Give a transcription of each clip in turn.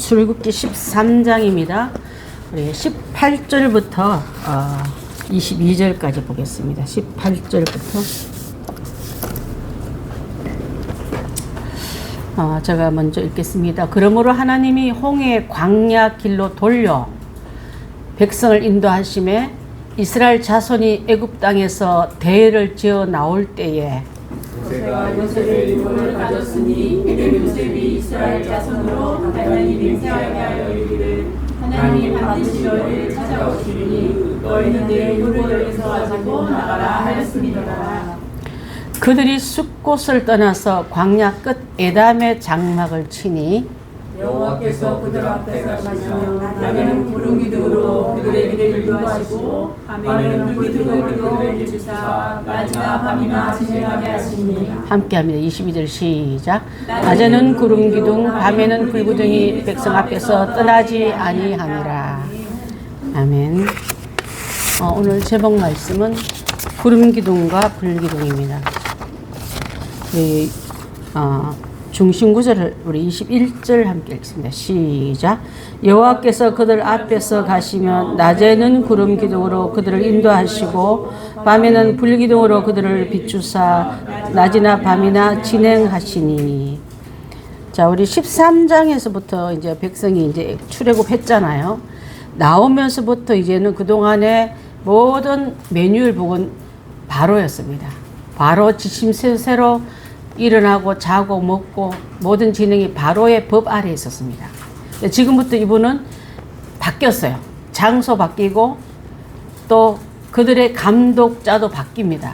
출애굽기 13장입니다. 우리 18절부터 22절까지 보겠습니다. 18절부터 제가 먼저 읽겠습니다. 그러므로 하나님이 홍해 광야 길로 돌려 백성을 인도하심에 이스라엘 자손이 애굽 땅에서 대를 지어 나올 때에 모세가 요셉의 유언을 가졌으니 요셉이 이스라엘 자손으로 하나님 맹세하게 하여 이르기를 하나님이 반드시 너희를 찾아오시리니 너희는 내 유월에서 가지고 나가라 하였음이더라. 그들이 숫곳을 떠나서 광야 끝 에담의 장막을 치니 여호와께서 그들 앞에 가시며 낮에는 구름 기둥으로 그들의 길을 인도하시고 밤에는 불기둥으로 그들에게 주사 낮이나 밤이나 지내가게 하시니. 함께합니다. 22절 시작. 낮에는 구름 기둥 밤에는 불기둥이 백성 앞에서 떠나지 아니하니라. 아멘. 오늘 제목 말씀은 구름 기둥과 불기둥입니다. 중심 구절을 우리 21절 함께 읽습니다. 시작. 여호와께서 그들 앞에서 가시면 낮에는 구름 기둥으로 그들을 인도하시고 밤에는 불 기둥으로 그들을 비추사 낮이나 밤이나 진행하시니. 자, 우리 13장에서부터 이제 백성이 이제 출애굽했잖아요. 나오면서부터 이제는 그동안의 모든 매뉴얼북은 바로였습니다. 바로 지침서대로 일어나고 자고 먹고 모든 진행이 바로의 법 아래에 있었습니다. 지금부터 이분은 바뀌었어요. 장소 바뀌고 또 그들의 감독자도 바뀝니다.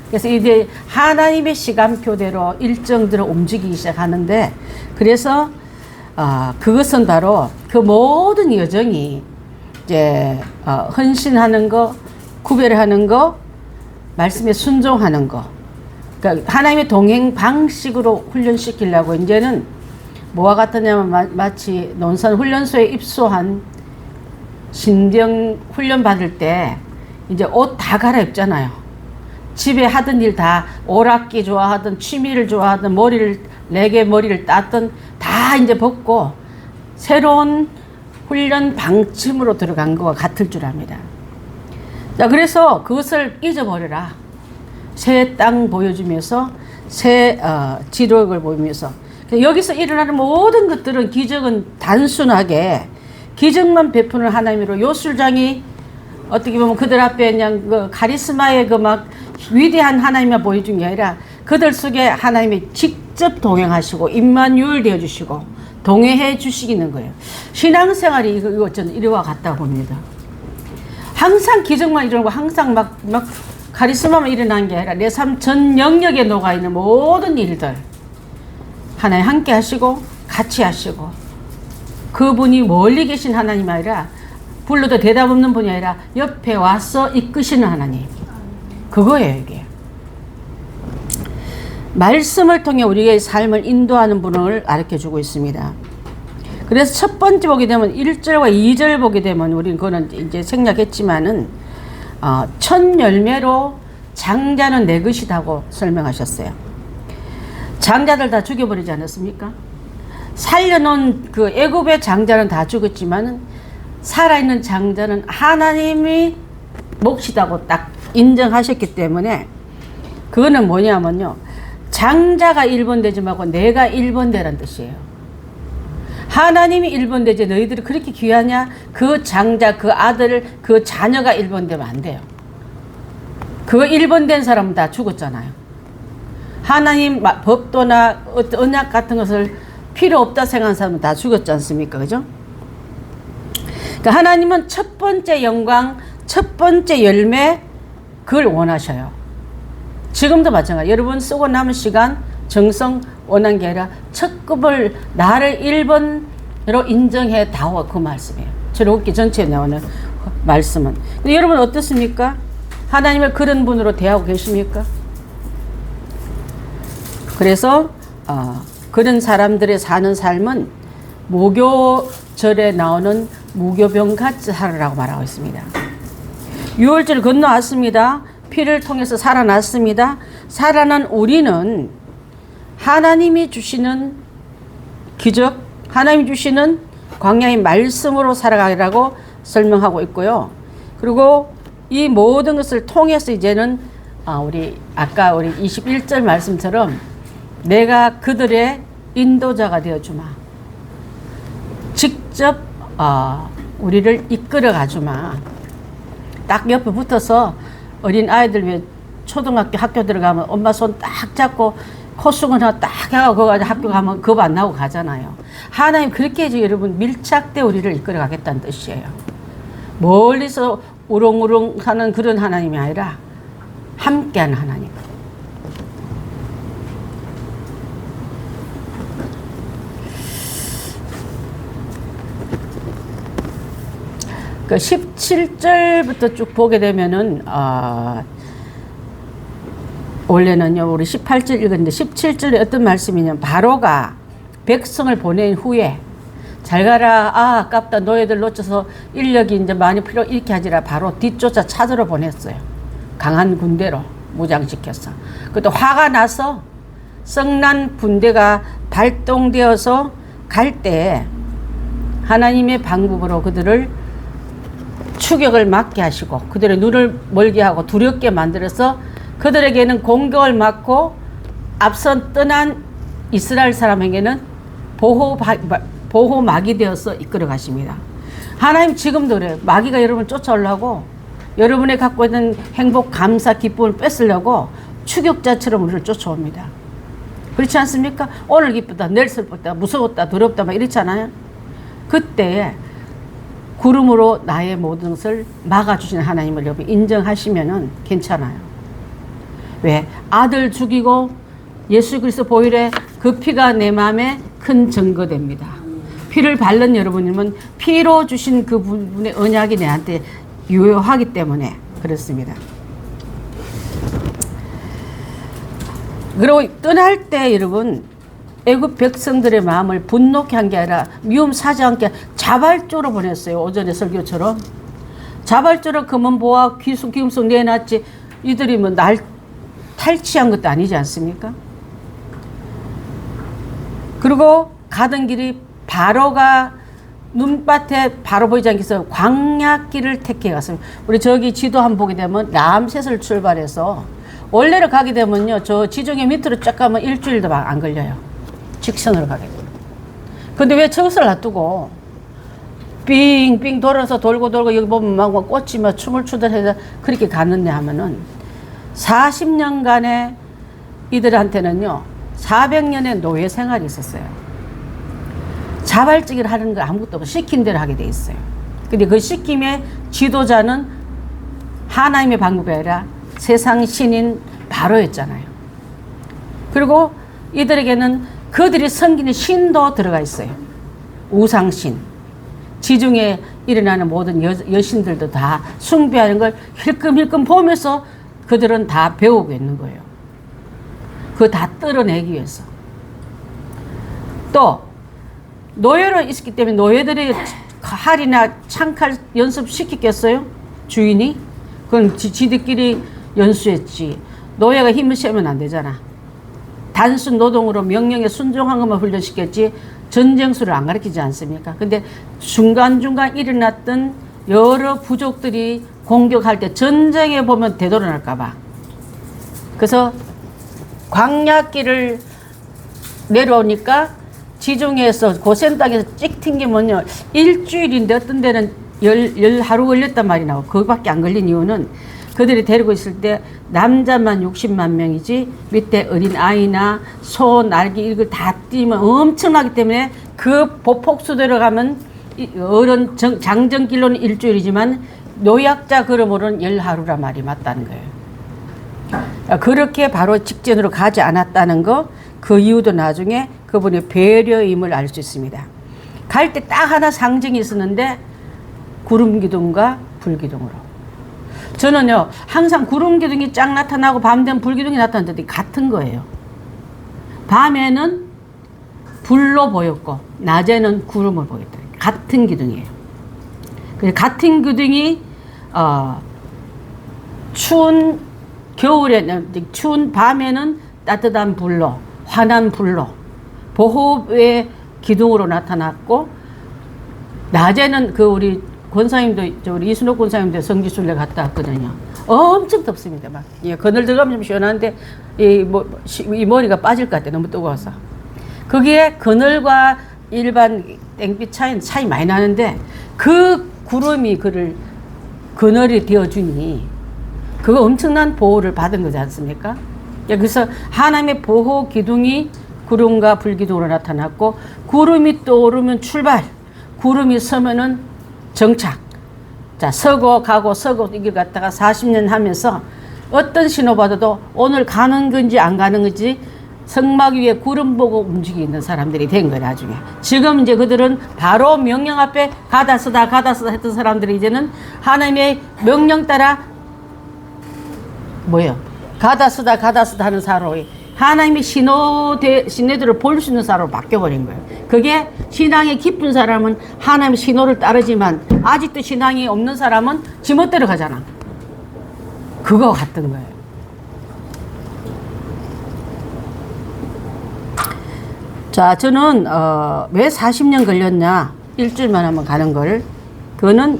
그래서 이제 하나님의 시간표대로 일정대로 움직이기 시작하는데, 그래서 그것은 바로 그 모든 여정이 이제 헌신하는 거, 구별하는 거, 말씀에 순종하는 거, 그러니까 하나님의 동행 방식으로 훈련시키려고 이제는 뭐와 같으냐면 마치 논산 훈련소에 입소한 신병 훈련 받을 때 이제 옷 다 갈아입잖아요. 집에 하던 일 다, 오락기 좋아하든 취미를 좋아하든 레게 머리를 땄든 다 이제 벗고 새로운 훈련 방침으로 들어간 것과 같을 줄 압니다. 자, 그래서 그것을 잊어버려라. 새 땅 보여주면서 새 지력을 보이면서 여기서 일어나는 모든 것들은 기적은 단순하게 기적만 베푸는 하나님으로, 요술장이 어떻게 보면 그들 앞에 그냥 그 카리스마의 그 막 위대한 하나님만 보여준 게 아니라 그들 속에 하나님이 직접 동행하시고 임마누엘 되어 주시고 동행해 주시기는 거예요. 신앙생활이 이거 저는 이와 같다고 봅니다. 항상 기적만 일어나고 항상 막 카리스마만 일어난 게 아니라 내 삶 전 영역에 녹아있는 모든 일들 하나님 함께 하시고 같이 하시고, 그분이 멀리 계신 하나님이 아니라 불러도 대답 없는 분이 아니라 옆에 와서 이끄시는 하나님, 그거예요. 이게 말씀을 통해 우리의 삶을 인도하는 분을 가르쳐주고 있습니다. 그래서 첫 번째 보게 되면 1절과 2절 보게 되면 우리는 그거는 이제 생략했지만은 첫 열매로 장자는 내 것이다고 설명하셨어요. 장자들 다 죽여버리지 않았습니까? 살려놓은 그 애굽의 장자는 다 죽었지만은 살아있는 장자는 하나님이 몫이다고 딱 인정하셨기 때문에, 그거는 뭐냐면요, 장자가 1번 되지 말고 내가 1번 되란 뜻이에요. 하나님이 1번 되지 너희들이 그렇게 귀하냐? 그 장자, 그 아들, 그 자녀가 1번 되면 안 돼요. 그 1번 된 사람은 다 죽었잖아요. 하나님 법도나 언약 같은 것을 필요 없다 생각하는 사람은 다 죽었지 않습니까? 그죠? 그러니까 하나님은 첫 번째 영광, 첫 번째 열매, 그걸 원하셔요. 지금도 마찬가지. 여러분 쓰고 남은 시간, 정성 원한 게 아니라 첫 급을 나를 1번으로 인정해 다오, 그 말씀이에요. 출애굽기 전체에 나오는 말씀은. 근데 여러분 어떻습니까? 하나님을 그런 분으로 대하고 계십니까? 그래서 그런 사람들의 사는 삶은 무교절에 나오는 무교병 같이 살아라고 말하고 있습니다. 6월절 건너왔습니다. 피를 통해서 살아났습니다. 살아난 우리는 하나님이 주시는 기적, 하나님이 주시는 광야의 말씀으로 살아가라고 설명하고 있고요. 그리고 이 모든 것을 통해서 이제는 우리 아까 우리 21절 말씀처럼 내가 그들의 인도자가 되어주마. 직접 우리를 이끌어 가주마. 딱 옆에 붙어서 어린 아이들 왜 초등학교 학교 들어가면 엄마 손 딱 잡고 콧수건 하나 딱 해가지고 학교 가면 겁 안 나고 가잖아요. 하나님 그렇게 해서 여러분 밀착돼 우리를 이끌어 가겠다는 뜻이에요. 멀리서 우렁우렁 하는 그런 하나님이 아니라 함께하는 하나님. 그 17절부터 쭉 보게 되면은 원래는요 우리 18절 읽었는데 17절에 어떤 말씀이냐면 바로가 백성을 보낸 후에 잘 가라 아깝다 너희들 놓쳐서 인력이 이제 많이 필요 이렇게 하지라 바로 뒤쫓아 찾으러 보냈어요. 강한 군대로 무장시켰어. 그것도 화가 나서 성난 군대가 발동되어서 갈 때 하나님의 방법으로 그들을 추격을 막게 하시고 그들의 눈을 멀게 하고 두렵게 만들어서 그들에게는 공격을 막고 앞선 떠난 이스라엘 사람에게는 보호막이 되어서 이끌어 가십니다. 하나님 지금도 그래요. 마귀가 여러분을 쫓아오려고 여러분이 갖고 있는 행복, 감사, 기쁨을 뺏으려고 추격자처럼 우리를 쫓아옵니다. 그렇지 않습니까? 오늘 기쁘다, 내일 슬프다, 무서웠다, 두렵다 막 이렇잖아요. 그때 구름으로 나의 모든 것을 막아주시는 하나님을 여러분 인정하시면은 괜찮아요. 왜? 아들 죽이고 예수 그리스도 보혈에 그 피가 내 마음에 큰 증거됩니다. 피를 바른 여러분이면 피로 주신 그 부분의 언약이 내한테 유효하기 때문에 그렇습니다. 그리고 떠날 때 여러분 애굽 백성들의 마음을 분노케 한 게 아니라 미움 사지 않게 자발적으로 보냈어요. 오전에 설교처럼 자발적으로 금은 보아 귀속 내놨지 이들이 뭐 날 탈취한 것도 아니지 않습니까? 그리고 가던 길이 바로가 눈밭에 바로 보이지 않게 해서 광야길을 택해 갔습니다. 우리 저기 지도 한번 보게 되면 람셋을 출발해서 원래로 가게 되면요 저 지중해 밑으로 쫙 가면 일주일도 막 안 걸려요. 직선으로 가게 돼요. 근데 왜 저것을 놔두고 빙빙 돌아서 돌고 여기 보면 막 꽃이 막 춤을 추듯 해서 그렇게 갔느냐 하면은 40년간의 이들한테는요 400년의 노예 생활이 있었어요. 자발적으로 하는 거 아무것도 없고 시킨 대로 하게 돼 있어요. 근데 그 시킴의 지도자는 하나님의 방법이 아니라 세상 신인 바로였잖아요. 그리고 이들에게는 그들이 섬기는 신도 들어가 있어요. 우상신. 지중해 일어나는 모든 여신들도 다 숭배하는 걸 힐끔힐끔 보면서 그들은 다 배우고 있는 거예요. 그거 다 떨어내기 위해서. 또 노예로 있었기 때문에 노예들이 칼이나 창칼 연습시키겠어요? 주인이? 그건 지들끼리 연수했지. 노예가 힘을 세면 안 되잖아. 단순 노동으로 명령에 순종한 것만 훈련시켰지 전쟁수를 안 가르치지 않습니까? 근데 중간중간 일어났던 여러 부족들이 공격할 때 전쟁에 보면 되돌아날까 봐. 그래서 광야길을 내려오니까 지중해에서 고센 땅에서 찍 튕기면요 일주일인데 어떤 데는 열 하루 걸렸단 말이 나오고 그거밖에 안 걸린 이유는 그들이 데리고 있을 때 남자만 60만 명이지 밑에 어린 아이나 소, 날개 이걸 다 띄면 엄청나기 때문에 그 보폭수대로 가면 어른 장정길로는 일주일이지만 노약자 걸음으로는 열 하루라 말이 맞다는 거예요. 그렇게 바로 직전으로 가지 않았다는 거, 그 이유도 나중에 그분의 배려임을 알 수 있습니다. 갈 때 딱 하나 상징이 있었는데 구름 기둥과 불 기둥으로. 저는요 항상 구름 기둥이 쫙 나타나고 밤 되면 불 기둥이 나타났는데 같은 거예요. 밤에는 불로 보였고 낮에는 구름을 보였다. 같은 기둥이에요. 같은 기둥이 추운 겨울에는 추운 밤에는 따뜻한 불로 환한 불로 보호의 기둥으로 나타났고 낮에는 그 우리 권사님도 우리 이순옥 권사님도 성지순례 갔다 왔거든요. 엄청 덥습니다. 막 예, 그늘 들어가면 좀 시원한데 이 머리가 빠질 것 같아. 너무 뜨거워서. 거기에 그늘과 일반 땡빛 차이 많이 나는데 그 구름이 그늘이 되어주니 그거 엄청난 보호를 받은 거지 않습니까? 예, 그래서 하나님의 보호 기둥이 구름과 불기둥으로 나타났고 구름이 떠오르면 출발, 구름이 서면은 정착. 자, 서고 가고 서고 이길 갔다가 40년 하면서 어떤 신호 받아도 오늘 가는 건지 안 가는 건지 성막 위에 구름 보고 움직이는 사람들이 된 거예요, 나중에. 지금 이제 그들은 바로 명령 앞에 가다 쓰다 했던 사람들이 이제는 하나님의 명령 따라 가다 쓰다 하는 사로 하나님의 신뢰들을 볼 수 있는 사람으로 바뀌어버린 거예요. 그게 신앙이 깊은 사람은 하나님의 신호를 따르지만 아직도 신앙이 없는 사람은 지멋대로 가잖아. 그거 같은 거예요. 자, 저는 왜 40년 걸렸냐, 일주일만 하면 가는 걸. 그거는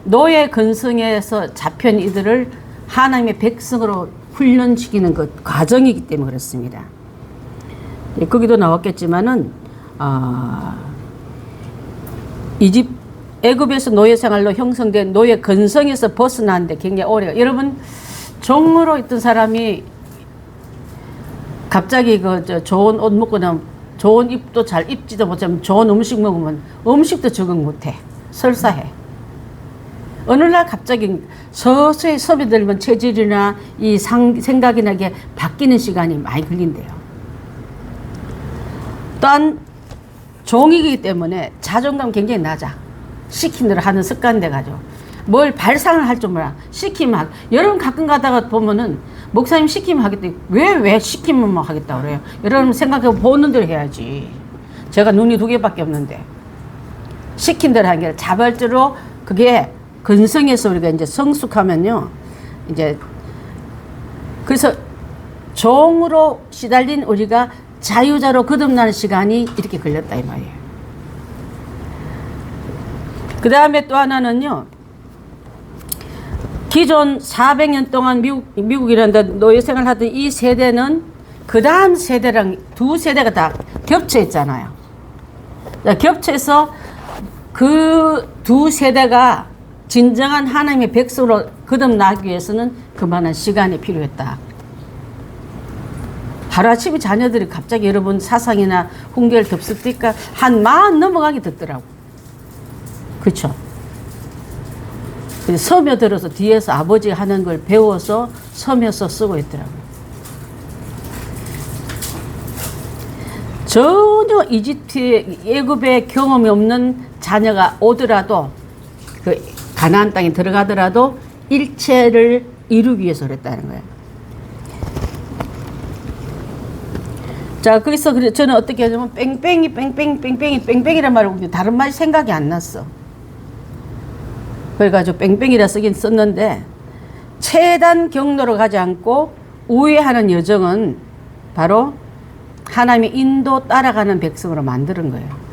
노예 근성에서 잡힌 이들을 하나님의 백성으로 훈련시키는 그 과정이기 때문에 그렇습니다. 예, 거기도 나왔겠지만은 애굽에서 노예 생활로 형성된 노예 근성에서 벗어나는데 굉장히 오래가. 여러분, 종으로 있던 사람이 갑자기 좋은 옷 먹고 나면 좋은 입도 잘 입지도 못하면 좋은 음식 먹으면 음식도 적응 못해. 설사해. 어느 날 갑자기 서서히 섭외들면 체질이나 이 생각이나 이게 바뀌는 시간이 많이 걸린대요. 또한 종이기 때문에 자존감 굉장히 낮아. 시킨 대로 하는 습관 돼가지고 뭘 발상을 할 줄 몰라. 시키면 여러분 가끔 가다가 보면은 목사님 시키면 하겠다. 왜 시키면 하겠다 그래요. 여러분 생각해 보는 대로 해야지. 제가 눈이 2개밖에 없는데 시킨 대로 하는 게 자발적으로 그게 근성에서 우리가 이제 성숙하면요, 이제 그래서 종으로 시달린 우리가 자유자로 거듭나는 시간이 이렇게 걸렸다 이 말이에요. 그 다음에 또 하나는요, 기존 400년 동안 미국이라는 데 노예 생활을 하던 이 세대는 그 다음 세대랑 두 세대가 다 겹쳐 있잖아요. 겹쳐서 그 두 세대가 진정한 하나님의 백성으로 거듭나기 위해서는 그만한 시간이 필요했다. 하루아침에 자녀들이 갑자기 여러분 사상이나 훈계를 덥습니까? 한 40 넘어가게 됐더라고. 그렇죠? 서며들어서 뒤에서 아버지 하는 걸 배워서 서며서 쓰고 있더라고요. 전혀 이집트의 애굽의 경험이 없는 자녀가 오더라도 그 가나안 땅에 들어가더라도 일체를 이루기 위해서 그랬다는 거예요. 자, 그래서 저는 어떻게 하냐면 뺑뺑이란 말을 다른 말 생각이 안 났어. 그래가지고 뺑뺑이라 쓰긴 썼는데 최단 경로로 가지 않고 우회하는 여정은 바로 하나님의 인도 따라가는 백성으로 만드는 거예요.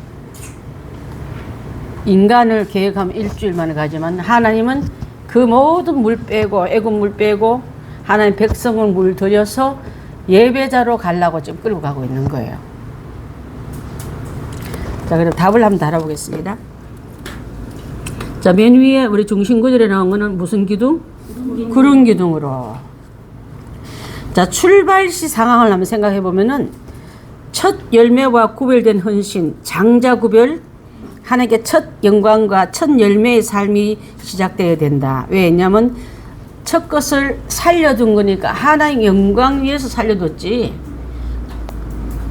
인간을 계획하면 일주일 만에 가지만 하나님은 그 모든 물 빼고 애굽 물 빼고 하나님 백성을 물 들여서 예배자로 가려고 지금 끌고 가고 있는 거예요. 자, 그럼 답을 한번 달아보겠습니다. 자, 맨 위에 우리 중심구절에 나온 거는 무슨 기둥? 구름 기둥으로. 자, 출발 시 상황을 한번 생각해 보면은 첫 열매와 구별된 헌신, 장자 구별, 하나님께 첫 영광과 첫 열매의 삶이 시작되어야 된다. 왜냐하면 첫 것을 살려둔 거니까 하나님 영광 위해서 살려뒀지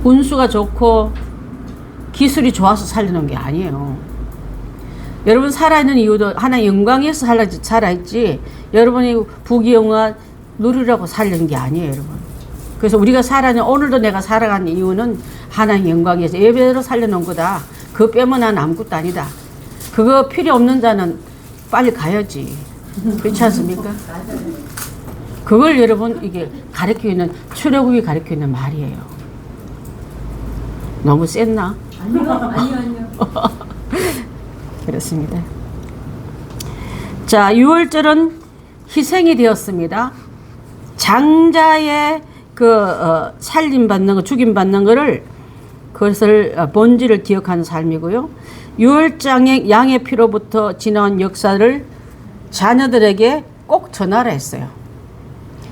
운수가 좋고 기술이 좋아서 살려놓은 게 아니에요. 여러분 살아있는 이유도 하나님 영광 위해서 살아있지 여러분이 부귀영화 누리라고 살려는 게 아니에요, 여러분. 그래서 우리가 살아는 오늘도 내가 살아가는 이유는 하나님 영광 위해서 예배로 살려놓은 거다. 그거 빼면 난 아무것도 아니다. 그거 필요 없는 자는 빨리 가야지. 그렇지 않습니까? 그걸 여러분 이게 가르치고 있는 출애굽이 가르치고 있는 말이에요. 너무 셌나? 아니요. 그렇습니다. 자, 6월절은 희생이 되었습니다. 장자의 살림받는 거, 죽임받는 거를, 그것을, 본질을 기억하는 삶이고요. 6월장의 양의 피로부터 지나온 역사를 자녀들에게 꼭 전하라 했어요.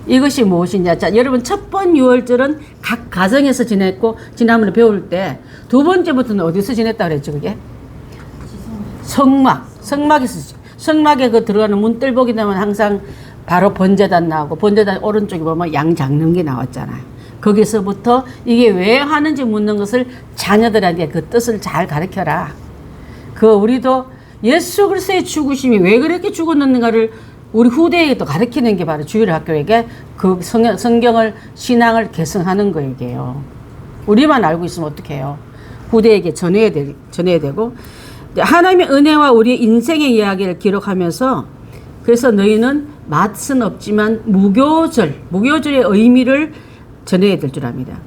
이것이 무엇이냐. 자, 여러분, 첫 번 6월절은 각 가정에서 지냈고, 지난번에 배울 때, 두 번째부터는 어디서 지냈다 그랬죠, 그게? 성막에서, 성막에 들어가는 문뜰복이 되면 항상 바로 번제단 나오고, 번제단 오른쪽에 보면 양 잡는 게 나왔잖아요. 거기서부터 이게 왜 하는지 묻는 것을 자녀들에게 그 뜻을 잘 가르쳐라. 우리도 예수 그리스도의 죽으심이 왜 그렇게 죽었는가를 우리 후대에게 또 가르치는 게 바로 주일학교에게 그 성경을, 신앙을 계승하는 거예요. 우리만 알고 있으면 어떡해요. 후대에게 전해야 되고, 하나님의 은혜와 우리의 인생의 이야기를 기록하면서, 그래서 너희는 맛은 없지만 무교절의 의미를 전해야 될 줄 압니다.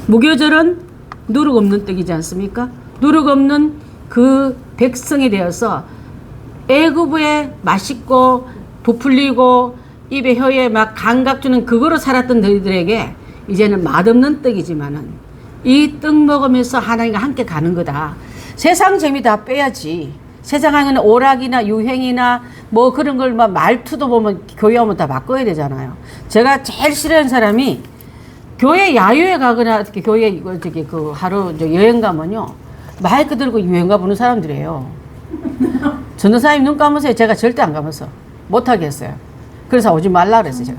무교절은 누룩 없는 떡이지 않습니까? 누룩 없는 그 백성이 되어서 애굽에 맛있고 부풀리고 입에 혀에 막 감각 주는 그거로 살았던 너희들에게 이제는 맛없는 떡이지만은 이 떡 먹으면서 하나님과 함께 가는 거다. 세상 재미 다 빼야지. 세상에는 오락이나 유행이나 뭐 그런 걸 막 말투도 보면 교회 오면 다 바꿔야 되잖아요. 제가 제일 싫어하는 사람이 교회 야유회 가거나 교회 하루 여행 가면요, 마이크 들고 유행가 부는 사람들이에요. 전도사님 눈 감으세요. 제가 절대 안 감아서 못 하겠어요. 그래서 오지 말라 그랬어요, 제가.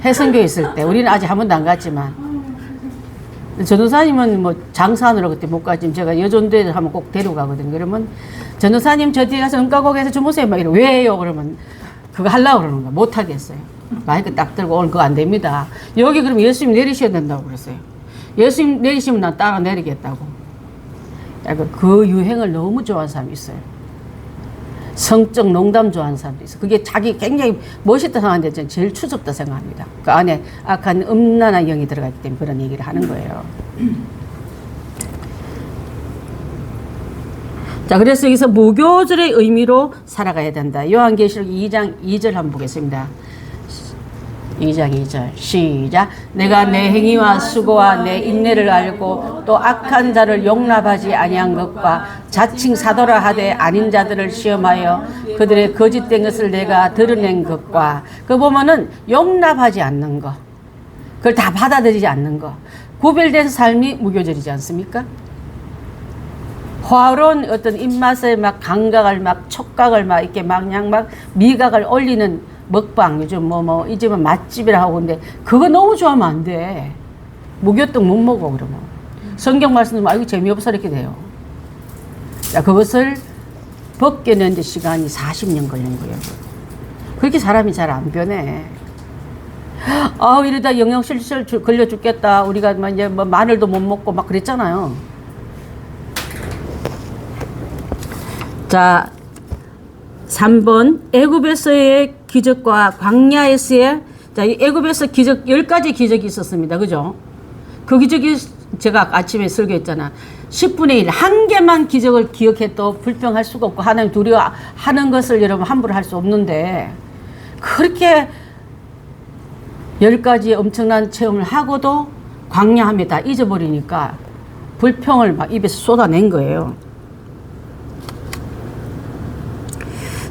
해성교에 있을 때 우리는 아직 한 번도 안 갔지만, 전도사님은 뭐 장사하느라 그때 못 갔지만 제가 여전도에 하면 꼭 데려가거든요. 그러면 전도사님 저 뒤에 가서 은가곡에서 주무세요 막 이러. 왜요? 그러면 그거 하려고 그러는 거야. 못 하겠어요. 마이크 딱 들고 오늘 그거 안 됩니다. 여기 그러면 예수님 내리셔야 된다고 그랬어요. 예수님 내리시면 난 따라 내리겠다고. 그 유행을 너무 좋아하는 사람이 있어요. 성적 농담 좋아하는 사람도 있어요. 그게 자기 굉장히 멋있다 생각하는데 저는 제일 추접다 생각합니다. 그 안에 악한 음란한 영이 들어갔기 때문에 그런 얘기를 하는 거예요. 자, 그래서 여기서 무교절의 의미로 살아가야 된다. 요한계시록 2장 2절 한번 보겠습니다. 2장 2절 시작. 내가 내 행위와 수고와 내 인내를 알고 또 악한 자를 용납하지 아니한 것과 자칭 사도라 하되 아닌 자들을 시험하여 그들의 거짓된 것을 내가 드러낸 것과, 그 보면은 용납하지 않는 것, 그걸 다 받아들이지 않는 것, 구별된 삶이 무교절이지 않습니까? 화려한 어떤 입맛에 막 감각을 막 촉각을 막 이렇게 막 그냥 막 미각을 올리는 먹방, 요즘 이 집은 맛집이라 하고, 근데 그거 너무 좋아하면 안 돼. 무교떡 못 먹어, 그러면. 성경 말씀 들으면, 이거 재미없어, 이렇게 돼요. 자, 그것을 벗겨내는데 시간이 40년 걸린 거예요. 그렇게 사람이 잘 안 변해. 이러다 영양실실 걸려 죽겠다. 우리가 이제 마늘도 못 먹고 막 그랬잖아요. 자, 3번 애굽에서의 기적과 광야에서의, 자, 애굽에서 기적 10가지 기적이 있었습니다. 그죠? 그 기적이 제가 아침에 설교했잖아. 10분의 1, 한 개만 기적을 기억해도 불평할 수가 없고 하나님 두려워하는 것을 여러분 함부로 할 수 없는데, 그렇게 10가지 엄청난 체험을 하고도 광야함에 다 잊어버리니까 불평을 막 입에서 쏟아낸 거예요.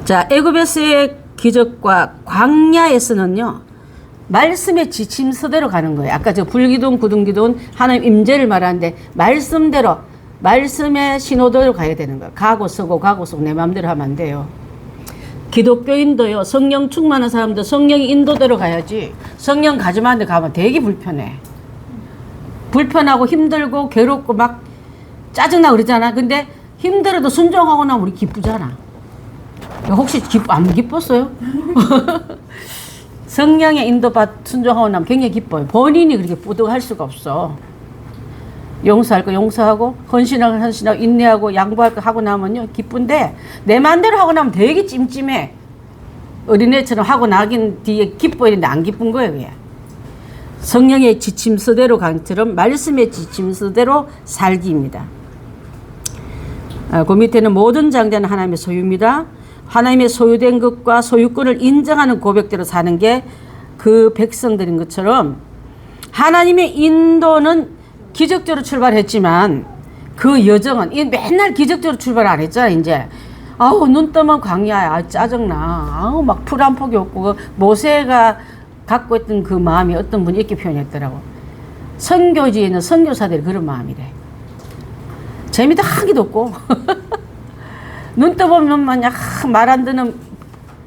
자, 애굽에서의 기적과 광야에서는요, 말씀의 지침서대로 가는 거예요. 아까 저 불기둥, 구둥기둥 하나님 임재를 말하는데 말씀대로, 말씀의 신호대로 가야 되는 거예요. 가고 서고 내 마음대로 하면 안 돼요. 기독교인도요, 성령 충만한 사람도 성령의 인도대로 가야지, 성령 가지 마는 데 가면 되게 불편해. 불편하고 힘들고 괴롭고 막 짜증나고 그러잖아. 근데 힘들어도 순종하고 나면 우리 기쁘잖아. 혹시 안 기뻤어요? 성령의 인도받 순종하고 나면 굉장히 기뻐요. 본인이 그렇게 뿌듯할 수가 없어. 용서할 거 용서하고, 헌신할 거 헌신하고, 인내하고, 양보할 거 하고 나면요 기쁜데, 내 마음대로 하고 나면 되게 찜찜해. 어린애처럼 하고 나긴 뒤에 기뻐야 되는데 안 기쁜 거예요. 그게. 성령의 지침서대로 강처럼 말씀의 지침서대로 살기입니다. 그 밑에는 모든 장자는 하나님의 소유입니다. 하나님의 소유된 것과 소유권을 인정하는 고백대로 사는 게 그 백성들인 것처럼 하나님의 인도는 기적적으로 출발했지만 그 여정은 맨날 기적적으로 출발 안 했잖아. 이제 아우 눈 뜨면 광야야. 아, 짜증나. 아우 막 풀 한 폭이 없고 그 모세가 갖고 있던 그 마음이 어떤 분이 이렇게 표현했더라고. 선교지에 있는 선교사들이 그런 마음이래. 재미도 한 개도 없고 눈 떠보면 마냥 말 안 듣는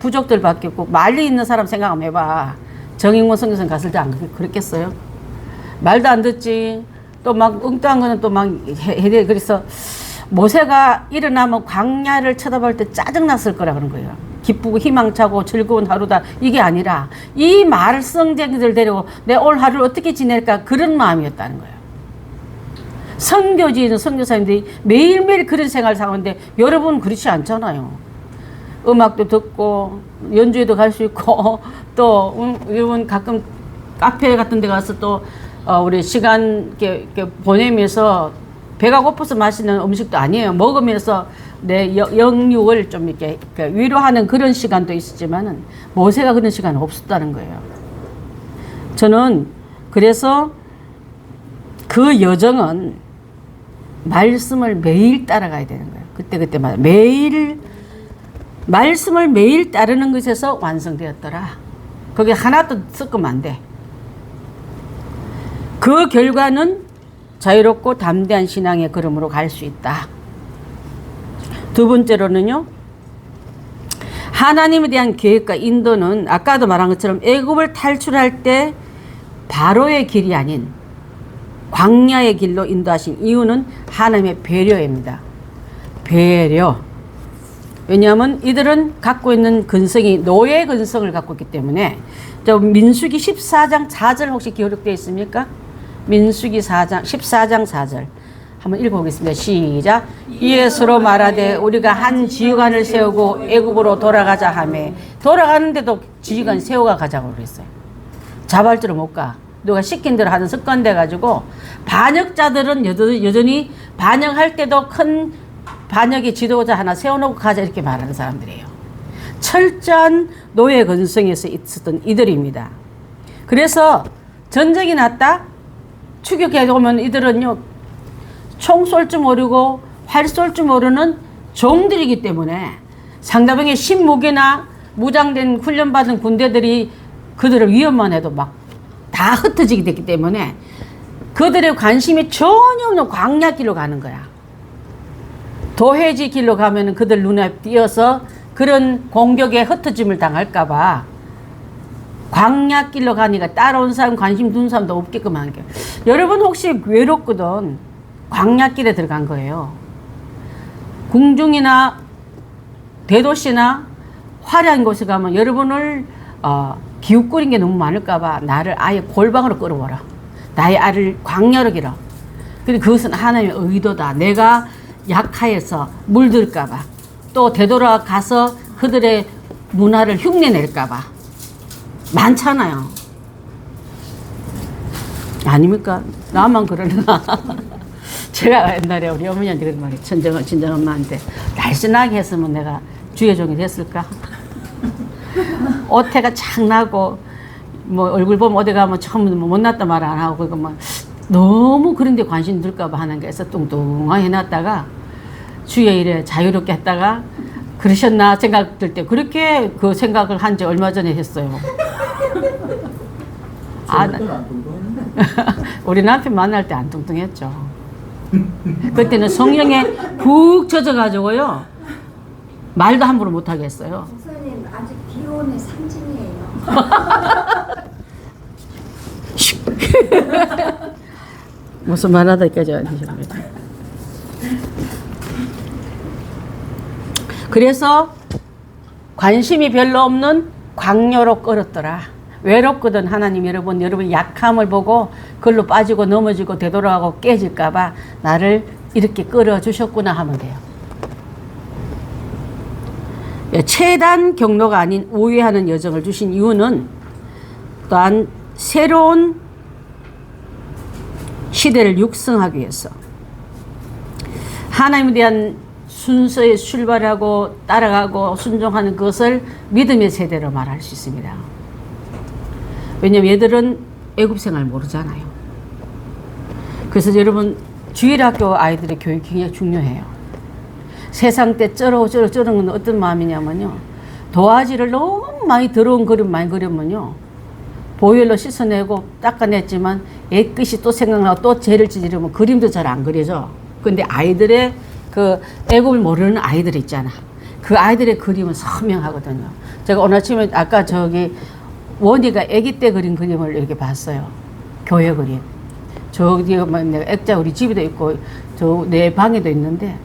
부족들밖에 없고 말리 있는 사람 생각 한번 해봐. 정인권 선교사님 갔을 때 안 그랬겠어요? 말도 안 듣지. 또 막 엉뚱한 거는 또 막 해야. 그래서 모세가 일어나면 광야를 쳐다볼 때 짜증났을 거라 그런 거예요. 기쁘고 희망차고 즐거운 하루다 이게 아니라 이 말썽쟁이들 데리고 내 올 하루를 어떻게 지낼까 그런 마음이었다는 거예요. 선교지에 있는 선교사님들이 매일매일 그런 생활을 사는데 여러분 그렇지 않잖아요. 음악도 듣고 연주회도 갈 수 있고 또 여러분 가끔 카페 같은 데 가서 또 우리 시간 이렇게 보내면서 배가 고파서 마시는 음식도 아니에요. 먹으면서 내 영육을 좀 이렇게 위로하는 그런 시간도 있었지만은 모세가 그런 시간은 없었다는 거예요. 저는 그래서 그 여정은 말씀을 매일 따라가야 되는 거예요. 그때마다 매일 말씀을 매일 따르는 것에서 완성되었더라. 거기 하나도 섞으면 안 돼. 그 결과는 자유롭고 담대한 신앙의 걸음으로 갈 수 있다. 두 번째로는요. 하나님에 대한 계획과 인도는 아까도 말한 것처럼 애굽을 탈출할 때 바로의 길이 아닌 광야의 길로 인도하신 이유는 하나님의 배려입니다. 배려. 왜냐하면 이들은 갖고 있는 근성이 노예 근성을 갖고 있기 때문에. 민수기 14장 4절 혹시 기록되어 있습니까? 민수기 14장 4절 한번 읽어보겠습니다. 시작. 이에 서로 말하되 우리가 한 지휘관을 세우고 애굽으로 돌아가자 하매 돌아가는데도 지휘관 세워가 가자고 그랬어요. 자발적으로 못 가. 누가 시킨 대로 하는 습관 돼가지고 반역자들은 여전히 반역할 때도 큰 반역의 지도자 하나 세워놓고 가자 이렇게 말하는 사람들이에요. 철저한 노예 근성에서 있었던 이들입니다. 그래서 전쟁이 났다? 추격해 오면 이들은요 총 쏠 줄 모르고 활 쏠 줄 모르는 종들이기 때문에 상대방의 신무기나 무장된 훈련받은 군대들이 그들을 위협만 해도 막 다 흩어지게 됐기 때문에 그들의 관심이 전혀 없는 광야길로 가는 거야. 도해지 길로 가면 그들 눈에 띄어서 그런 공격에 흩어짐을 당할까봐 광야길로 가니까 따라온 사람 관심 둔 사람도 없게끔 하는 거예요. 여러분 혹시 외롭거든 광야길에 들어간 거예요. 궁중이나 대도시나 화려한 곳에 가면 여러분을 기웃거린 게 너무 많을까봐 나를 아예 골방으로 끌어오라. 나의 알을 광야로 길어. 근데 그것은 하나님의 의도다. 내가 약하여서 물들까봐 또 되돌아가서 그들의 문화를 흉내낼까봐 많잖아요. 아닙니까? 나만 그러나? 제가 옛날에 우리 어머니한테 그런 말이에요. 친정엄마한테 날씬하게 했으면 내가 주의종이 됐을까? 오태가 착 나고 뭐 얼굴 보면 어디 가면 처음 못났다 말 안 하고 그거 뭐 너무 그런 데 관심 들까봐 하는 게 있어 뚱뚱하게 해놨다가 주위에 이래 자유롭게 했다가 그러셨나 생각 들 때 그렇게 그 생각을 한 지 얼마 전에 했어요. 우리 남편 만날 때 안 뚱뚱했죠. 그때는 성령에 푹 젖어가지고요 말도 함부로 못 하겠어요. 목사님 아직 비혼의 상징이에요. 무슨 말 하다까지 아니십니다. 그래서 관심이 별로 없는 광야로 끌었더라. 외롭거든 하나님 여러분 약함을 보고 그걸로 빠지고 넘어지고 되돌아가고 깨질까봐 나를 이렇게 끌어주셨구나 하면 돼요. 최단 경로가 아닌 우회하는 여정을 주신 이유는 또한 새로운 시대를 육성하기 위해서 하나님에 대한 순서에 출발하고 따라가고 순종하는 것을 믿음의 세대로 말할 수 있습니다. 왜냐면 얘들은 애굽 생활 모르잖아요. 그래서 여러분 주일학교 아이들의 교육이 굉장히 중요해요. 세상 때 쩌러쩌러는 건 어떤 마음이냐면요. 도화지를 너무 많이 더러운 그림 많이 그리면요. 보일러 씻어내고 닦아냈지만 애끝이 또 생각나고 또 죄를 찌르면 그림도 잘 안 그려져. 근데 아이들의 그 애굽을 모르는 아이들 있잖아. 그 아이들의 그림은 선명하거든요. 제가 오늘 아침에 아까 저기 원이가 아기 때 그린 그림을 이렇게 봤어요. 교회 그림. 저기 내가 액자 우리 집에도 있고 저 내 방에도 있는데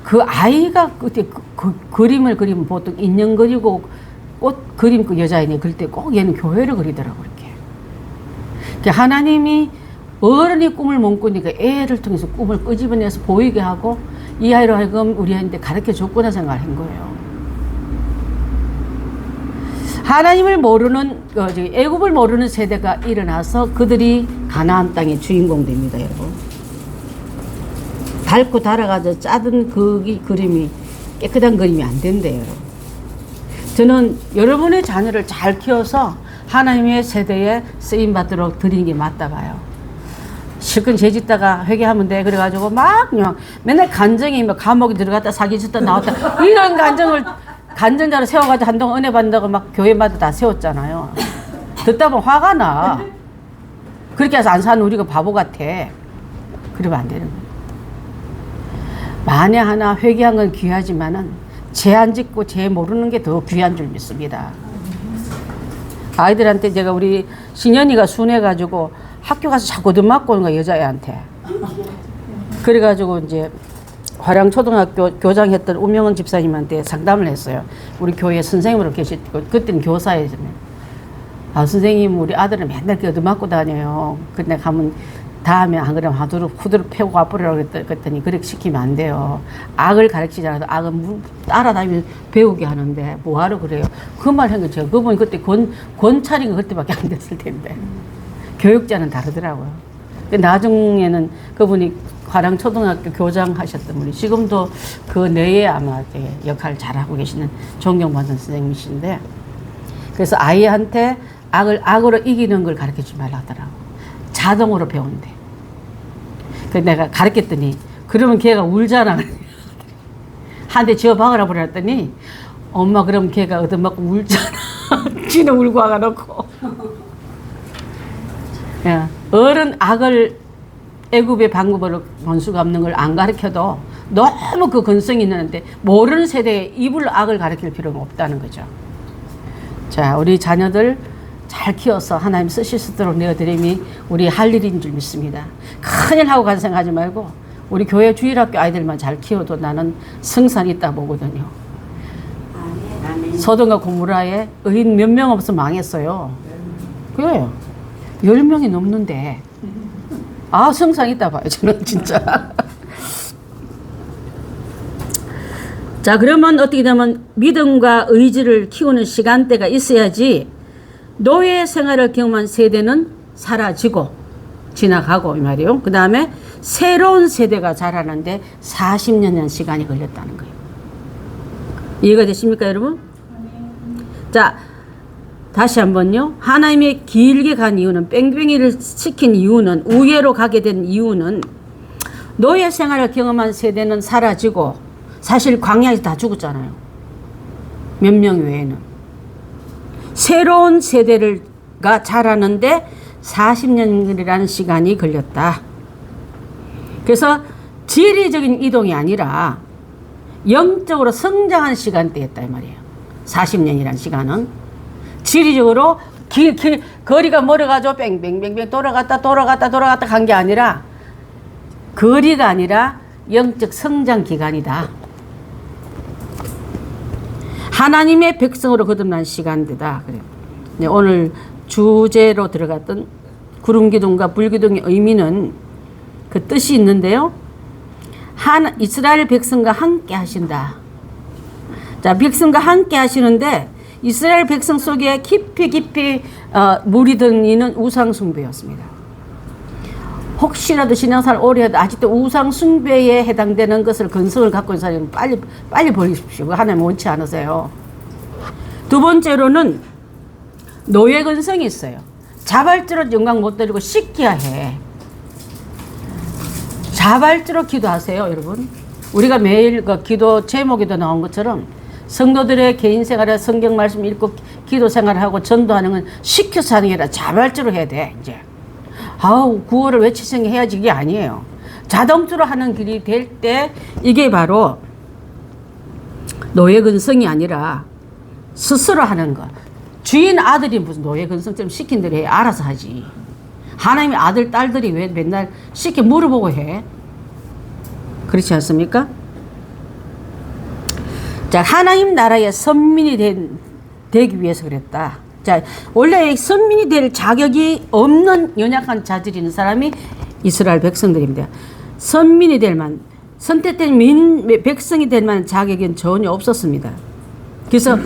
그 아이가 그때 그 그림을 그리면 보통 인형 그리고 꽃 그림 그 여자애니 그릴 때 꼭 얘는 교회를 그리더라고 그렇게. 그러니까 하나님이 어른이 꿈을 못 꾸니까 애를 통해서 꿈을 끄집어내서 보이게 하고 이 아이로 하여금 우리 아이한테 가르쳐 줬구나 생각을 한 거예요. 하나님을 모르는 애굽을 모르는 세대가 일어나서 그들이 가나안 땅의 주인공 됩니다, 여러분. 닳고 닳아가지고 짜든 그 그림이 깨끗한 그림이 안 된대요, 여러분. 저는 여러분의 자녀를 잘 키워서 하나님의 세대에 쓰임 받도록 드리는 게 맞다 봐요. 실컷 죄짓다가 회개하면 돼. 그래가지고 막 그냥 맨날 간증이 막 감옥에 들어갔다 사기쳤다 나왔다 이런 간증을 간증자로 세워가지고 한동안 은혜 받는다고 막 교회마다 다 세웠잖아요. 듣다 보면 화가 나. 그렇게 해서 안 사는 우리가 바보 같아. 그러면 안 되는 거예요. 만에 하나 회개한 건 귀하지만은 죄 안 짓고 죄 모르는 게 더 귀한 줄 믿습니다. 아이들한테 제가 우리 신현이가 순해가지고 학교 가서 자꾸 얻어맞고 오는 거야, 여자애한테. 그래가지고 이제 화량초등학교 교장했던 우명은 집사님한테 상담을 했어요. 우리 교회 선생님으로 계시고, 그때는 교사였잖아요. 아, 선생님, 우리 아들은 맨날 얻어맞고 다녀요. 근데 가면 다음에 안 그러면 후드로 패고 와버리라고 그랬더니 그렇게 시키면 안 돼요. 악을 가르치잖아도 악은 따라다니면서 배우게 하는데 뭐하러 그래요. 그 말 한 거 제가 그분이 그때 권찰인 거 그때밖에 안 됐을 텐데. 교육자는 다르더라고요. 나중에는 그분이 화량초등학교 교장 하셨던 분이 지금도 그 내에 아마 역할을 잘하고 계시는 존경받는 선생님이신데, 그래서 아이한테 악으로 이기는 걸 가르치지 말라 하더라고. 자동으로 배운대. 그래서 내가 가르쳤더니 그러면 걔가 울잖아. 한 대 지어 박으라 그랬더니 엄마 그럼 걔가 얻어맞고 울잖아. 지는 울고 와가놓고. 야, 어른 악을 애굽의 방법으로 원수 갚는 걸 안 가르쳐도 너무 그 근성이 있는데 모르는 세대에 입을 악을 가르칠 필요가 없다는 거죠. 자, 우리 자녀들 잘 키워서 하나님 쓰실 수 있도록 내어드림이 우리 할 일인 줄 믿습니다. 큰일 하고 간 생각하지 말고 우리 교회 주일학교 아이들만 잘 키워도 나는 승산이 있다 보거든요. 소돔과 고모라에 의인 몇 명 없어 망했어요. 그래요. 10명이 넘는데 아, 승산 있다 봐요, 저는 진짜. 자, 그러면 어떻게 되면 믿음과 의지를 키우는 시간대가 있어야지 노예 생활을 경험한 세대는 사라지고 지나가고 이 말이에요. 그 다음에 새로운 세대가 자라는데 40년의 시간이 걸렸다는 거예요. 이해가 되십니까, 여러분? 자, 다시 한번요. 하나님의 길게 간 이유는, 뺑뺑이를 시킨 이유는, 우회로 가게 된 이유는 노예 생활을 경험한 세대는 사라지고 사실 광야에서 다 죽었잖아요. 몇 명 외에는. 새로운 세대가 자라는데 40년이라는 시간이 걸렸다. 그래서 지리적인 이동이 아니라 영적으로 성장한 시간대였다 이 말이에요. 40년이라는 시간은 지리적으로 거리가 멀어가지고 뺑뺑뺑뺑 돌아갔다 간 게 아니라, 거리가 아니라 영적 성장 기간이다. 하나님의 백성으로 거듭난 시간대다. 그래요. 네, 오늘 주제로 들어갔던 구름기둥과 불기둥의 의미는 그 뜻이 있는데요. 이스라엘 백성과 함께 하신다. 자, 백성과 함께 하시는데 이스라엘 백성 속에 깊이 물이 든 이는 우상숭배였습니다. 혹시라도 신앙생활 오래 해도 아직도 우상 숭배에 해당되는 것을 근성을 갖고 있는 사람은 빨리 버리십시오. 하나님 원치 않으세요. 두 번째로는 노예 근성이 있어요. 자발적으로 영광 못 드리고 씻겨야 해. 자발적으로 기도하세요, 여러분. 우리가 매일 그 기도 제목에도 나온 것처럼 성도들의 개인 생활에 성경 말씀 읽고 기도 생활을 하고 전도하는 건 시켜서 하는 게 아니라 자발적으로 해야 돼, 이제. 구호를 외치성이 해야지 이게 아니에요. 자동적으로 하는 길이 될 때 이게 바로 노예 근성이 아니라 스스로 하는 것. 주인 아들이 무슨 노예 근성처럼 시킨 대로 해. 알아서 하지. 하나님의 아들, 딸들이 왜 맨날 시켜 물어보고 해? 그렇지 않습니까? 자, 하나님 나라의 선민이 되기 위해서 그랬다. 자, 원래 선민이 될 자격이 없는 연약한 자질이 있는 사람이 이스라엘 백성들입니다. 선민이 될 만, 선택된 백성이 될 만한 자격은 전혀 없었습니다. 그래서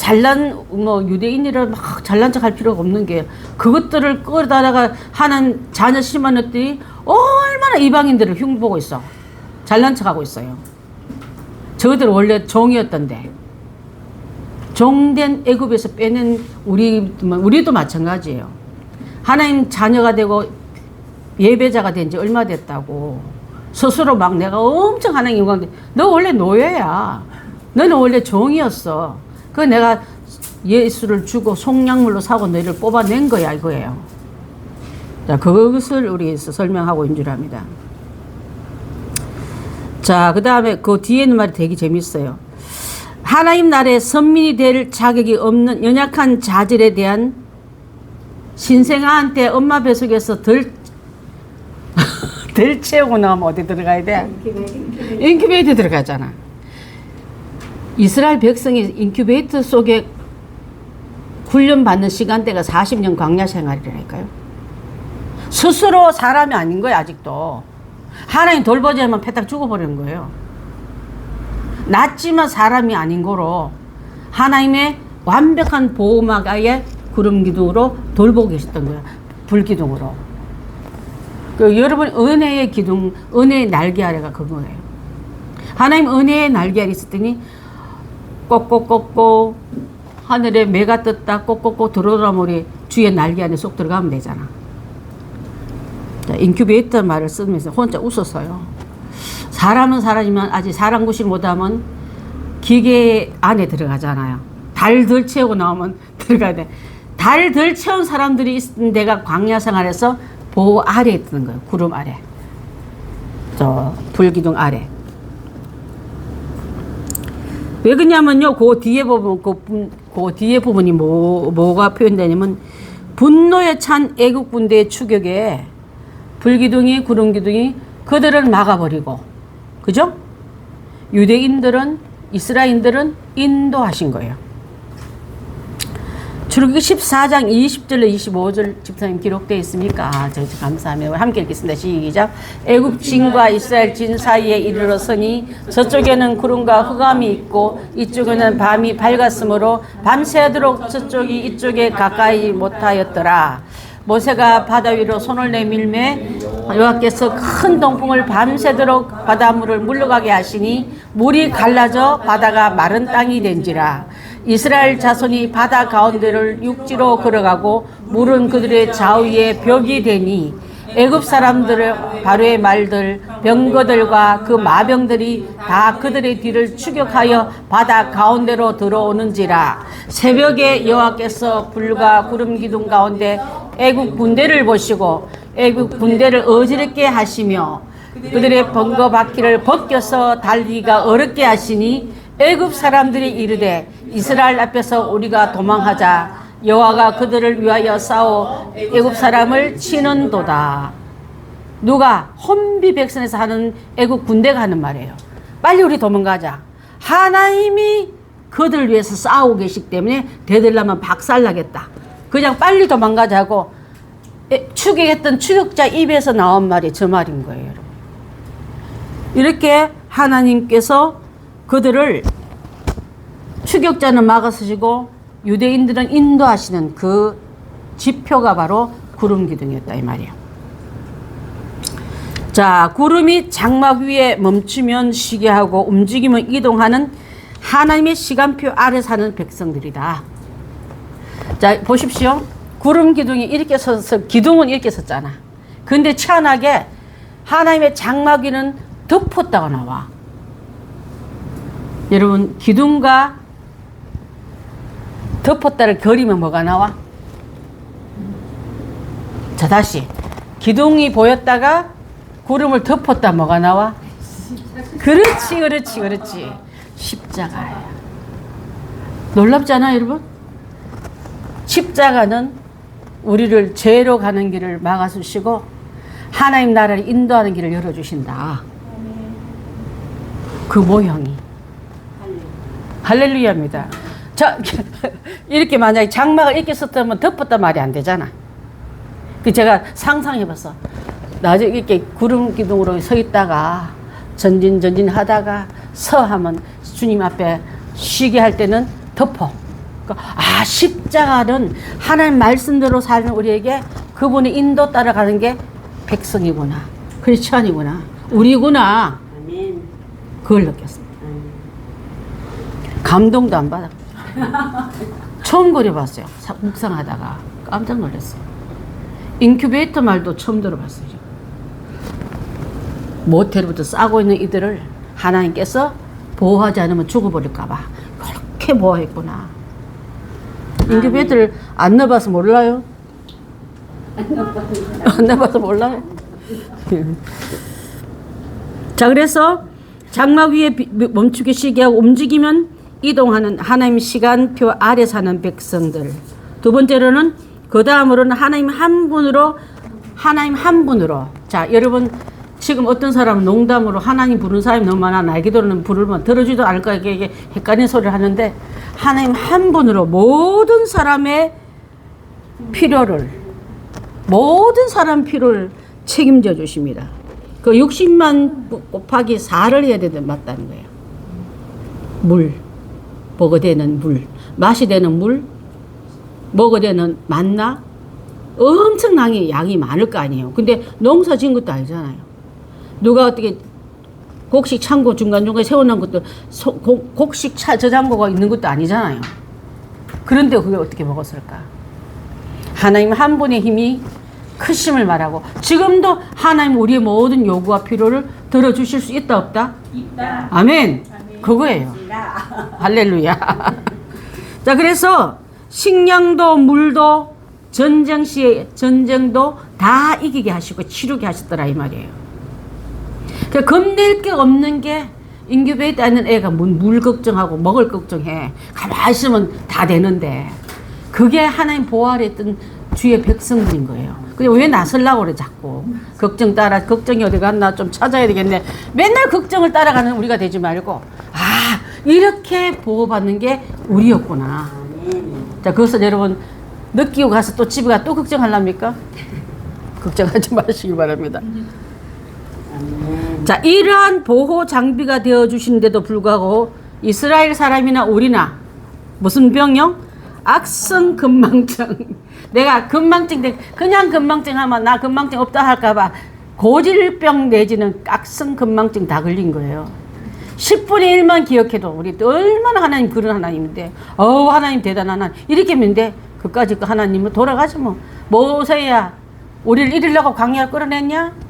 유대인이라 막 잘난 척 할 필요가 없는 게 그것들을 끌어다가 하는 자녀 심어놨더니 얼마나 이방인들을 흉보고 있어. 잘난 척 하고 있어요. 저들 원래 종이었던데. 종된 애굽에서 빼낸 우리도 마찬가지예요. 하나님 자녀가 되고 예배자가 된 지 얼마 됐다고 스스로 막 내가 엄청 하나님 영광, 너 원래 노예야. 너는 원래 종이었어. 그 내가 예수를 주고 속량물로 사고 너희를 뽑아낸 거야, 이거예요. 자, 그것을 우리에서 설명하고 있는 줄 압니다. 자, 그 다음에 그 뒤에 있는 말이 되게 재밌어요. 하나님 나라의 선민이 될 자격이 없는 연약한 자질에 대한 신생아한테 엄마 뱃속에서 덜 채우고 나오면 어디 들어가야 돼? 인큐베이터 들어가잖아. 이스라엘 백성이 인큐베이터 속에 훈련받는 시간대가 40년 광야 생활이라니까요. 스스로 사람이 아닌 거야, 아직도. 하나님 돌보자면 패딱 죽어버리는 거예요. 낮지만 사람이 아닌 거로 하나님의 완벽한 보호막아의 구름 기둥으로 돌보고 계셨던 거예요. 불기둥으로. 여러분, 은혜의 기둥, 은혜의 날개 아래가 그거예요. 하나님 은혜의 날개 아래 있었더니 꼭꼭꼭꼭 하늘에 매가 떴다 꼭꼭꼭 들어오라면 주의 날개 안에 쏙 들어가면 되잖아. 자, 인큐베이터 말을 쓰면서 혼자 웃었어요. 사람은 사람이지만 아직 사람 구실 못하면 기계 안에 들어가잖아요. 달 덜 채우고 나오면 들어가야 돼. 달 덜 채운 사람들이 있는 데가 광야 생활에서 보호 아래에 있는 거예요. 구름 아래. 저 불기둥 아래. 왜 그러냐면요. 그 뒤에 보면 그 뒤에 부분이 뭐가 표현되냐면 분노에 찬 애국 군대의 추격에 불기둥이 구름기둥이 그들을 막아버리고, 그죠? 유대인들은, 이스라엘인들은 인도하신 거예요. 출애굽기 14장 20절로 25절 집사님 기록되어 있습니까? 저 감사합니다. 함께 읽겠습니다. 시작. 애굽 진과 이스라엘 진 사이에 이르렀으니 저쪽에는 구름과 흑암이 있고 이쪽에는 밤이 밝았으므로 밤새도록 저쪽이 이쪽에 가까이 못하였더라. 모세가 바다 위로 손을 내밀매 여호와께서 큰 동풍을 밤새도록 바닷물을 물러가게 하시니 물이 갈라져 바다가 마른 땅이 된지라. 이스라엘 자손이 바다 가운데를 육지로 걸어가고 물은 그들의 좌우에 벽이 되니 애굽 사람들의 바로의 말들 병거들과 그 마병들이 다 그들의 뒤를 추격하여 바다 가운데로 들어오는지라. 새벽에 여호와께서 불과 구름 기둥 가운데 애굽 군대를 보시고 애굽 군대를 어지럽게 하시며 그들의 번거 바퀴를 벗겨서 달리기가 어렵게 하시니 애굽 사람들이 이르되 이스라엘 앞에서 우리가 도망하자. 여호와가 그들을 위하여 싸워 애굽 사람을 치는도다. 누가? 혼비 백성에서 하는 애굽 군대가 하는 말이에요. 빨리 우리 도망가자. 하나님이 그들을 위해서 싸우고 계시기 때문에 대들라면 박살나겠다. 그냥 빨리 도망가자고 추격했던 추격자 입에서 나온 말이 저 말인 거예요, 여러분. 이렇게 하나님께서 그들을 추격자는 막아서시고 유대인들은 인도하시는 그 지표가 바로 구름 기둥이었다 이 말이에요. 자, 구름이 장막 위에 멈추면 쉬게 하고 움직이면 이동하는 하나님의 시간표 아래 사는 백성들이다. 자, 보십시오. 구름 기둥이 이렇게 서서, 기둥은 이렇게 섰잖아. 근데 희한하게 하나님의 장막 위는 덮었다가 나와. 여러분, 기둥과 덮었다를 그리면 뭐가 나와? 자, 다시. 기둥이 보였다가 구름을 덮었다 뭐가 나와? 그렇지. 십자가야. 놀랍지 않아, 여러분? 십자가는 우리를 죄로 가는 길을 막아주시고 하나님 나라를 인도하는 길을 열어주신다. 그 모형이. 할렐루야입니다. 자, 이렇게 만약에 장막을 이렇게 썼다면 덮었단 말이 안 되잖아. 그 제가 상상해봤어. 나중에 이렇게 구름 기둥으로 서 있다가 전진 하다가 하면 주님 앞에 쉬게 할 때는 덮어. 아, 십자가는 하나님 말씀대로 사는 우리에게 그분의 인도 따라가는 게 백성이구나. 크리스찬이구나. 우리구나. 그걸 느꼈습니다. 감동도 안 받아. 처음 그려봤어요. 묵상하다가 깜짝 놀랐어요. 인큐베이터 말도 처음 들어봤어요. 모텔부터 싸고 있는 이들을 하나님께서 보호하지 않으면 죽어버릴까봐 그렇게 보호했구나. 인큐베이터를 안 넣어봐서 몰라요? 안 넣어봐서 몰라요? 자, 그래서 장막 위에 멈추게 쉬게 하고 움직이면 이동하는 하나님 시간표 아래 사는 백성들. 두 번째로는 그 다음으로는 하나님 한 분으로. 자, 여러분 지금 어떤 사람은 농담으로 하나님 부르는 사람이 너무 많아. 나의 기도는 부르면 들어주지도 않을 거야. 이게 헷갈리는 소리를 하는데 하나님 한 분으로 모든 사람의 필요를, 모든 사람 필요를 책임져 주십니다. 그 60만 곱하기 4를 해야 되는 맞다는 거예요. 물, 먹어 되는 물, 맛이 되는 물, 먹어 되는 만나, 엄청나게 양이 많을 거 아니에요. 근데 농사 지은 것도 아니잖아요. 누가 어떻게 곡식 창고 중간중간에 세워놓은 것도 곡식 저장고가 있는 것도 아니잖아요. 그런데 그게 어떻게 먹었을까? 하나님 한 분의 힘이 크심을 말하고 지금도 하나님 우리의 모든 요구와 필요를 들어주실 수 있다 없다? 있다. 아멘. 그거예요. 할렐루야. 자, 그래서 식량도 물도 전쟁 시에 전쟁도 다 이기게 하시고 치르게 하셨더라 이 말이에요. 그러니까 겁낼 게 없는 게 인큐베이터 하는 애가 물 걱정하고 먹을 걱정해. 가만히 있으면 다 되는데 그게 하나님 보호하려 했던 주의 백성들인 거예요. 근데 왜 나서려고 그래 자꾸. 걱정이 어디 갔나 좀 찾아야 되겠네. 맨날 걱정을 따라가는 우리가 되지 말고 아, 이렇게 보호받는 게 우리였구나. 자, 그것을 여러분 느끼고 가서 또 집에 가 또 걱정하랍니까? 걱정하지 마시기 바랍니다. 자, 이러한 보호 장비가 되어 주시는데도 불구하고 이스라엘 사람이나 우리나 무슨 병용? 악성 건망증. 내가 건망증 그냥 건망증 하면 나 건망증 없다 할까봐 고질병 내지는 악성 건망증 다 걸린 거예요. 10분의 1만 기억해도 우리 얼마나 하나님 그런 하나님인데 하나님 대단한 하나님 이렇게 했는데 그까짓 그 하나님은 돌아가지 뭐. 모세야 우리를 이리려고 광야를 끌어냈냐?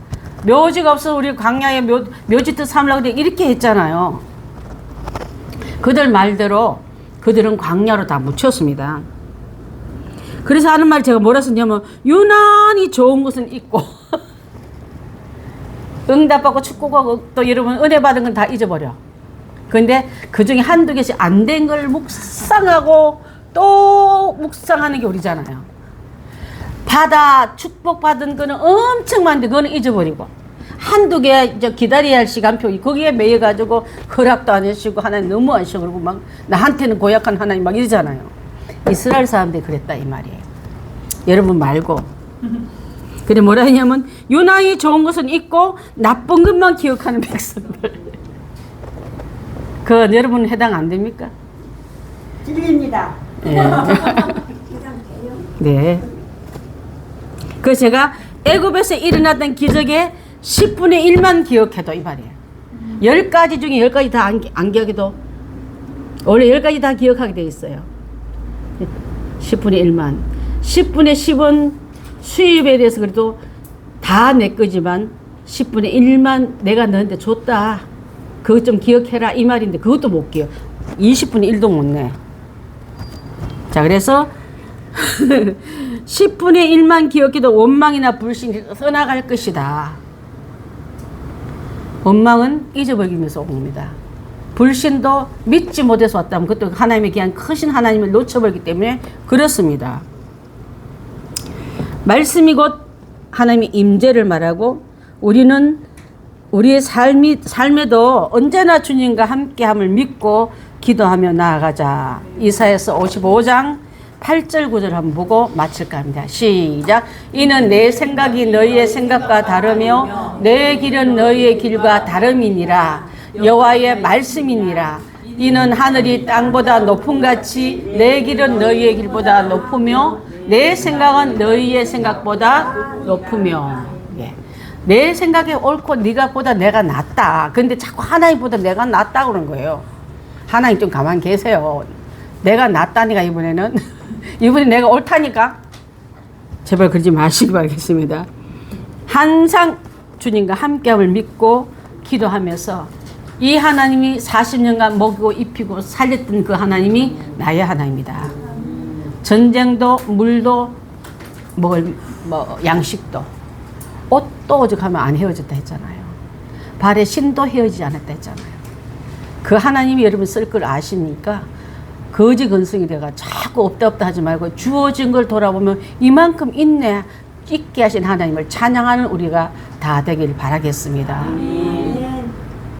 묘지가 없어 우리 광야에 묘지 뜻 삼으려고 이렇게 했잖아요. 그들 말대로 그들은 광야로 다 묻혔습니다. 그래서 하는 말 제가 뭐라 썼냐면 유난히 좋은 것은 있고 응답받고 축복하고 또 여러분 은혜 받은 건 다 잊어버려. 근데 그 중에 한두 개씩 안 된 걸 묵상하고 또 묵상하는 게 우리잖아요. 받아 축복받은 거는 엄청 많은데 그거는 잊어버리고 한두 개 이제 기다려야 할 시간표 거기에 매여가지고 허락도 안 해주시고 하나님 너무 안 쉬고 그러고 막 나한테는 고약한 하나님 막 이러잖아요. 이스라엘 사람들이 그랬다 이 말이에요. 여러분 말고. 근데 뭐라 했냐면 유난히 좋은 것은 있고 나쁜 것만 기억하는 백성들. 그거 여러분 해당 안 됩니까? 드립니다. 네. 네. 그래서 제가 애굽에서 일어났던 기적의 10분의 1만 기억해도 이 말이에요. 10가지 중에 10가지 다 안 기억해도 원래 10가지 다 기억하게 돼 있어요. 10분의 1만. 10분의 10은 수입에 대해서 그래도 다 내 거지만 10분의 1만 내가 너한테 줬다. 그것 좀 기억해라 이 말인데 그것도 못 기억. 20분의 1도 못 내. 자, 그래서 10분의 1만 기억해도 원망이나 불신이 떠나갈 것이다. 원망은 잊어버리면서 옵니다. 불신도 믿지 못해서 왔다면 그것도 하나님의 귀한 크신 하나님을 놓쳐버리기 때문에 그렇습니다. 말씀이 곧 하나님의 임재를 말하고 우리는 우리의 삶에도 언제나 주님과 함께함을 믿고 기도하며 나아가자. 이사야서 55장 8절 9절 한번 보고 마칠까 합니다. 시작. 이는 내 생각이 너희의 생각과 다르며 내 길은 너희의 길과 다름이니라. 여호와의 말씀이니라. 이는 하늘이 땅보다 높음같이 내 길은 너희의 길보다 높으며 내 생각은 너희의 생각보다 높으며. 예. 내 생각이 옳고 네가 보다 내가 낫다. 근데 자꾸 하나님보다 내가 낫다 그런 거예요. 하나님 좀 가만히 계세요. 내가 낫다니까 이번에는 이번에 내가 옳다니까 제발 그러지 마시기 바라겠습니다. 항상 주님과 함께함을 믿고 기도하면서 이 하나님이 40년간 먹이고 입히고 살렸던 그 하나님이 나의 하나님이다. 전쟁도 물도 먹을 양식도 옷도 오죽하면 안 헤어졌다 했잖아요. 발에 신도 헤어지지 않았다 했잖아요. 그 하나님이 여러분 쓸 걸 아시니까 거지 근성이 돼가 자꾸 없다 없다 하지 말고 주어진 걸 돌아보면 이만큼 있게 하신 하나님을 찬양하는 우리가 다 되길 바라겠습니다.